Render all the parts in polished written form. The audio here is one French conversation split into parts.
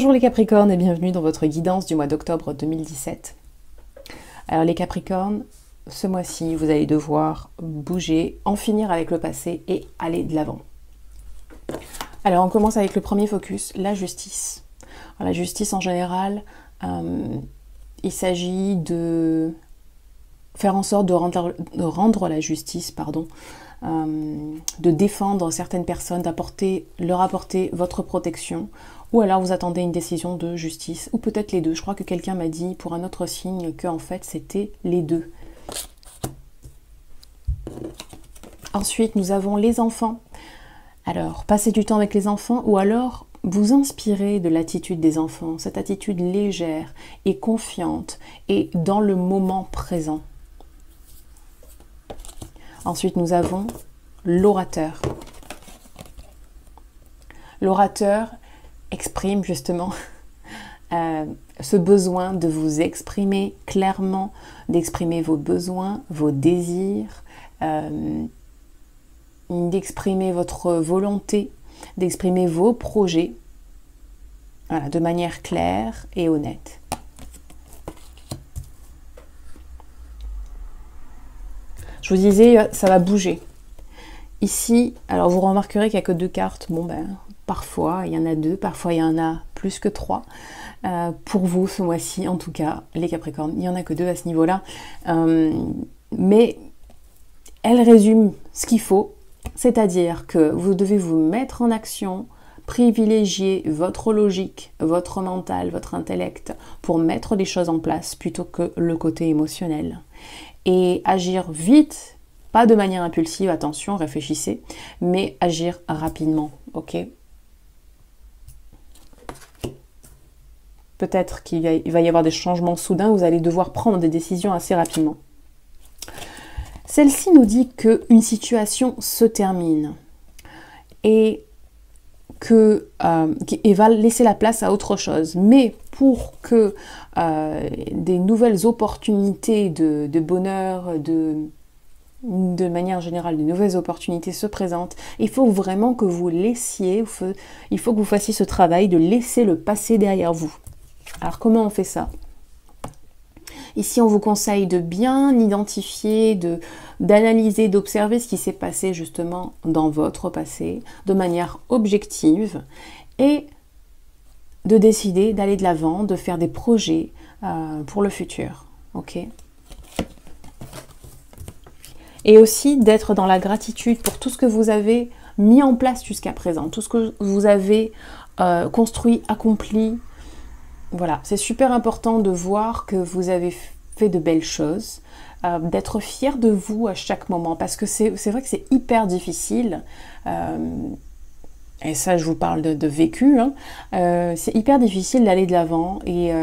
Bonjour les Capricornes et bienvenue dans votre guidance du mois d'octobre 2017. Alors les Capricornes, ce mois-ci, vous allez devoir bouger, en finir avec le passé et aller de l'avant. Alors on commence avec le premier focus, la justice. Alors, la justice en général, il s'agit de faire en sorte de rendre la justice, de défendre certaines personnes, leur apporter votre protection, ou alors vous attendez une décision de justice, ou peut-être les deux. Je crois que quelqu'un m'a dit pour un autre signe que en fait c'était les deux. Ensuite, nous avons les enfants. Alors, passez du temps avec les enfants, ou alors vous inspirez de l'attitude des enfants, cette attitude légère et confiante, et dans le moment présent. Ensuite, nous avons l'orateur. L'orateur exprime justement ce besoin de vous exprimer clairement, d'exprimer vos besoins, vos désirs, d'exprimer votre volonté, d'exprimer vos projets, voilà, de manière claire et honnête. Je vous disais, ça va bouger. Ici, alors vous remarquerez qu'il n'y a que deux cartes. Bon ben, parfois il y en a deux, parfois il y en a plus que trois. Pour vous ce mois-ci, en tout cas, les Capricornes, il n'y en a que deux à ce niveau-là. Mais elle résume ce qu'il faut, c'est-à-dire que vous devez vous mettre en action, privilégier votre logique, votre mental, votre intellect pour mettre les choses en place plutôt que le côté émotionnel. Et agir vite, pas de manière impulsive, attention, réfléchissez, mais agir rapidement, ok? Peut-être qu'il va y avoir des changements soudains, vous allez devoir prendre des décisions assez rapidement. Celle-ci nous dit qu'une situation se termine et va laisser la place à autre chose. Mais pour que des nouvelles opportunités de bonheur, de manière générale, de nouvelles opportunités se présentent, il faut vraiment que vous il faut que vous fassiez ce travail de laisser le passé derrière vous. Alors comment on fait ça? Ici, on vous conseille de bien identifier, d'analyser, d'observer ce qui s'est passé justement dans votre passé de manière objective et de décider d'aller de l'avant, de faire des projets pour le futur. Ok? Et aussi d'être dans la gratitude pour tout ce que vous avez mis en place jusqu'à présent, tout ce que vous avez construit, accompli. Voilà, c'est super important de voir que vous avez fait de belles choses, d'être fier de vous à chaque moment, parce que c'est vrai que c'est hyper difficile, et ça je vous parle de vécu, hein, c'est hyper difficile d'aller de l'avant et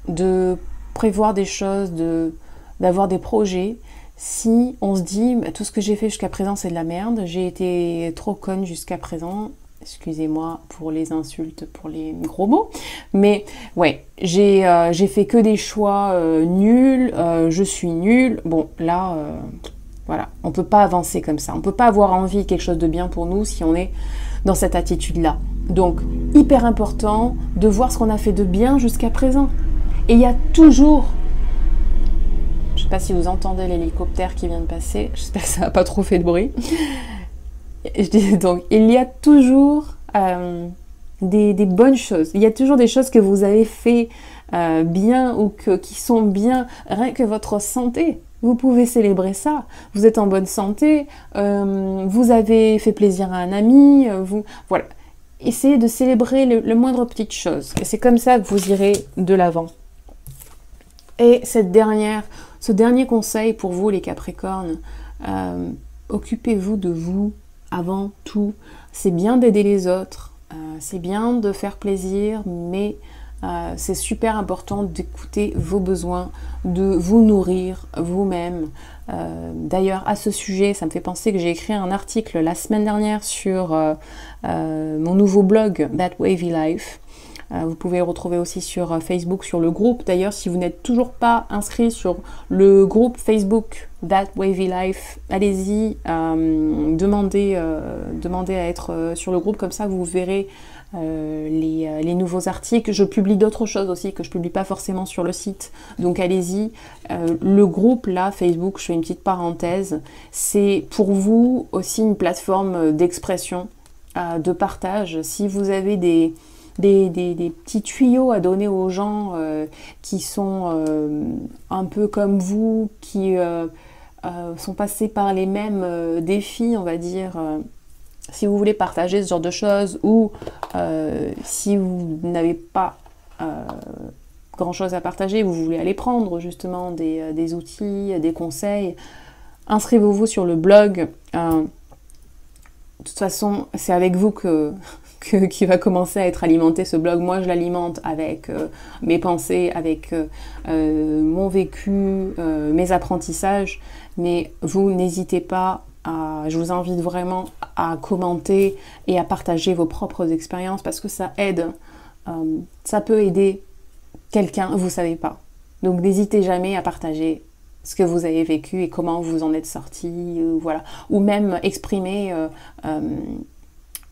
de prévoir des choses, d'avoir des projets, si on se dit tout ce que j'ai fait jusqu'à présent c'est de la merde, j'ai été trop conne jusqu'à présent. Excusez-moi pour les insultes, pour les gros mots. Mais ouais, j'ai fait que des choix nuls, je suis nulle. Bon, là, voilà, on ne peut pas avancer comme ça. On ne peut pas avoir envie de quelque chose de bien pour nous si on est dans cette attitude-là. Donc, hyper important de voir ce qu'on a fait de bien jusqu'à présent. Et il y a toujours... Je ne sais pas si vous entendez l'hélicoptère qui vient de passer. J'espère que ça n'a pas trop fait de bruit. Donc, il y a toujours des bonnes choses. Il y a toujours des choses que vous avez fait bien ou qui sont bien. Rien que votre santé, vous pouvez célébrer ça. Vous êtes en bonne santé, vous avez fait plaisir à un ami, voilà. Essayez de célébrer le moindre petite chose. Et c'est comme ça que vous irez de l'avant. Et ce dernier conseil pour vous, les Capricornes, occupez-vous de vous. Avant tout, c'est bien d'aider les autres, c'est bien de faire plaisir, mais c'est super important d'écouter vos besoins, de vous nourrir vous-même. D'ailleurs, à ce sujet, ça me fait penser que j'ai écrit un article la semaine dernière sur mon nouveau blog, That Wavy Life. Vous pouvez le retrouver aussi sur Facebook, sur le groupe. D'ailleurs, si vous n'êtes toujours pas inscrit sur le groupe Facebook That Wavy Life, allez-y, demandez à être sur le groupe, comme ça vous verrez les nouveaux articles. Je publie d'autres choses aussi que je publie pas forcément sur le site. Donc allez-y. Le groupe là, Facebook, je fais une petite parenthèse, c'est pour vous aussi une plateforme d'expression, de partage. Si vous avez des petits tuyaux à donner aux gens qui sont un peu comme vous, qui sont passés par les mêmes défis, on va dire. Si vous voulez partager ce genre de choses ou si vous n'avez pas grand chose à partager, vous voulez aller prendre justement des outils, des conseils, inscrivez-vous sur le blog. De toute façon, c'est avec vous qui va commencer à être alimenté ce blog. Moi, je l'alimente avec mes pensées, avec mon vécu, mes apprentissages. Mais vous, n'hésitez pas je vous invite vraiment à commenter et à partager vos propres expériences parce que ça aide. Ça peut aider quelqu'un, vous ne savez pas. Donc, n'hésitez jamais à partager ce que vous avez vécu et comment vous en êtes sorti, voilà. Ou même exprimer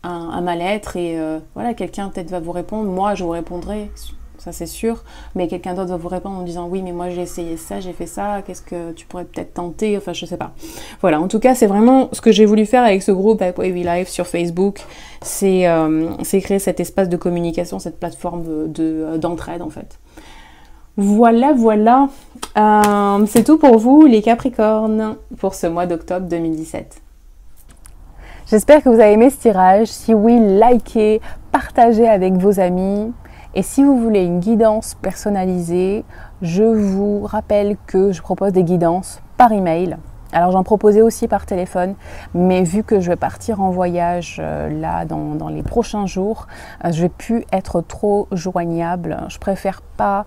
un mal-être et voilà, quelqu'un peut-être va vous répondre. Moi, je vous répondrai, ça c'est sûr, mais quelqu'un d'autre va vous répondre en disant oui, mais moi j'ai essayé ça, j'ai fait ça, qu'est-ce que tu pourrais peut-être tenter, enfin je sais pas. Voilà, en tout cas, c'est vraiment ce que j'ai voulu faire avec ce groupe That Wavy Life sur Facebook, c'est créer cet espace de communication, cette plateforme d'entraide en fait. Voilà, voilà. C'est tout pour vous, les Capricornes, pour ce mois d'octobre 2017. J'espère que vous avez aimé ce tirage. Si oui, likez, partagez avec vos amis. Et si vous voulez une guidance personnalisée, je vous rappelle que je propose des guidances par email. Alors j'en proposais aussi par téléphone, mais vu que je vais partir en voyage là dans les prochains jours, je vais plus être trop joignable. Je préfère pas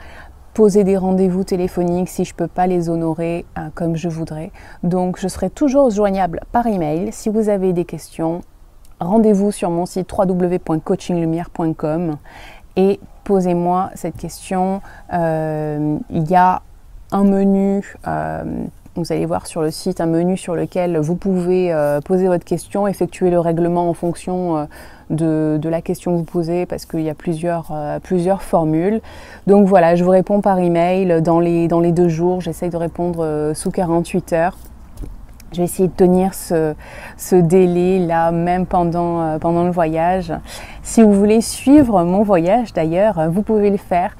poser des rendez-vous téléphoniques si je ne peux pas les honorer comme je voudrais. Donc je serai toujours joignable par email. Si vous avez des questions, rendez-vous sur mon site www.coachinglumière.com et posez-moi cette question. Il y a un menu, vous allez voir sur le site, un menu sur lequel vous pouvez poser votre question, effectuer le règlement en fonction de la question que vous posez parce qu'il y a plusieurs formules. Donc voilà, je vous réponds par email dans les 2 jours. J'essaye de répondre sous 48 heures. Je vais essayer de tenir ce délai-là, même pendant le voyage. Si vous voulez suivre mon voyage, d'ailleurs, vous pouvez le faire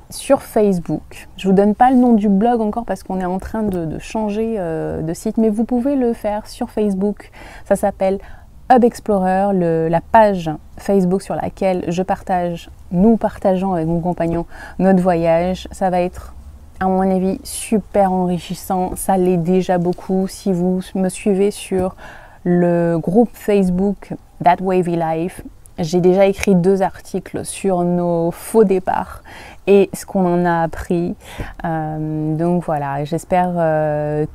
sur Facebook. Je ne vous donne pas le nom du blog encore parce qu'on est en train de changer de site, mais vous pouvez le faire sur Facebook. Ça s'appelle Hub Explorer, la page Facebook sur laquelle nous partageons avec mon compagnon notre voyage. Ça va être, à mon avis, super enrichissant. Ça l'est déjà beaucoup. Si vous me suivez sur le groupe Facebook That Wavy Life, j'ai déjà écrit 2 articles sur nos faux départs et ce qu'on en a appris. Donc voilà, j'espère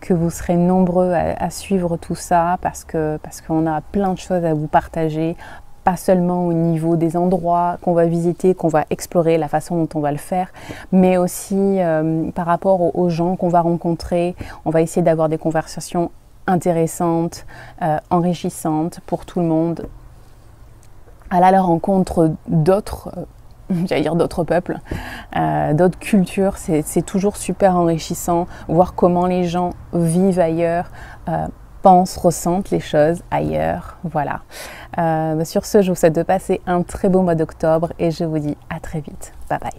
que vous serez nombreux à suivre tout ça parce qu'on a plein de choses à vous partager. Pas seulement au niveau des endroits qu'on va visiter, qu'on va explorer, la façon dont on va le faire, mais aussi par rapport aux gens qu'on va rencontrer. On va essayer d'avoir des conversations intéressantes, enrichissantes pour tout le monde. Aller à la rencontre d'autres, j'allais dire d'autres peuples, d'autres cultures, c'est toujours super enrichissant. Voir comment les gens vivent ailleurs, pensent, ressentent les choses ailleurs. Voilà. Sur ce, je vous souhaite de passer un très beau mois d'octobre et je vous dis à très vite. Bye bye.